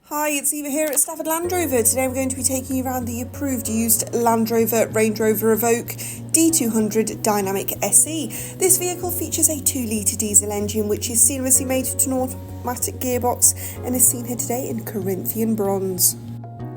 Hi, it's Eva here at Stafford Land Rover. Today I'm going to be taking you around the approved used Land Rover Range Rover Evoque D200 Dynamic SE. This vehicle features a 2-litre diesel engine which is seamlessly mated to an automatic gearbox and is seen here today in Corinthian bronze.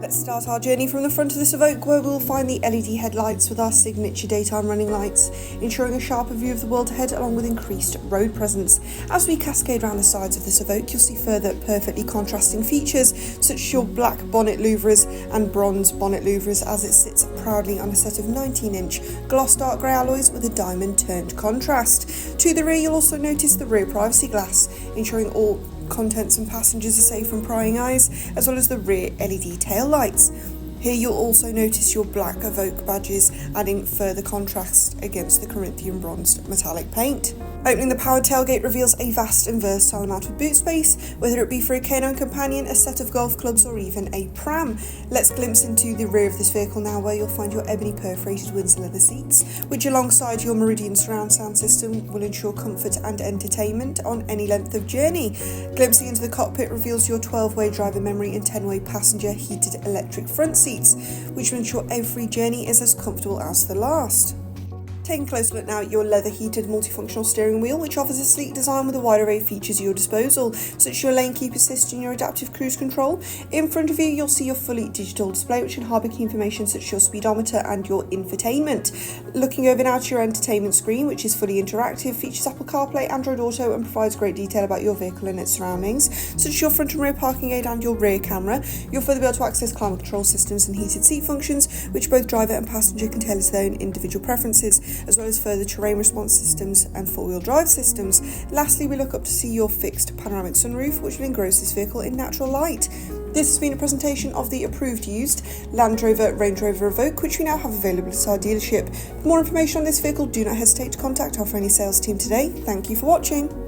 Let's start our journey from the front of this Evoque, where we'll find the LED headlights with our signature daytime running lights, ensuring a sharper view of the world ahead along with increased road presence. As we cascade around the sides of this Evoque, you'll see further perfectly contrasting features such as your black bonnet louvers and bronze bonnet louvers as it sits proudly on a set of 19-inch gloss dark grey alloys with a diamond turned contrast. To the rear, you'll also notice the rear privacy glass, ensuring all contents and passengers are safe from prying eyes, as well as the rear LED tail lights. Here you'll also notice your black Evoque badges, adding further contrast against the Corinthian bronzed metallic paint. Opening the powered tailgate reveals a vast and versatile amount of boot space, whether it be for a canine companion, a set of golf clubs or even a pram. Let's glimpse into the rear of this vehicle now, where you'll find your ebony perforated Windsor leather seats, which alongside your Meridian surround sound system will ensure comfort and entertainment on any length of journey. Glimpsing into the cockpit reveals your 12-way driver memory and 10-way passenger heated electric front seats, which will ensure every journey is as comfortable as the last. Taking a closer look now at your leather-heated multifunctional steering wheel, which offers a sleek design with a wide array of features at your disposal, such as your lane keep assist and your adaptive cruise control. In front of you, you'll see your fully digital display, which can harbour key information such as your speedometer and your infotainment. Looking over now to your entertainment screen, which is fully interactive, features Apple CarPlay, Android Auto, and provides great detail about your vehicle and its surroundings, such as your front and rear parking aid and your rear camera. You'll further be able to access climate control systems and heated seat functions, which both driver and passenger can tailor to their own individual preferences, as well as further terrain response systems and four-wheel drive systems. Lastly, we look up to see your fixed panoramic sunroof, which will engross this vehicle in natural light. This has been a presentation of the approved used Land Rover Range Rover Evoque, which we now have available at our dealership. For more information on this vehicle, do not hesitate to contact our friendly sales team today. Thank you for watching.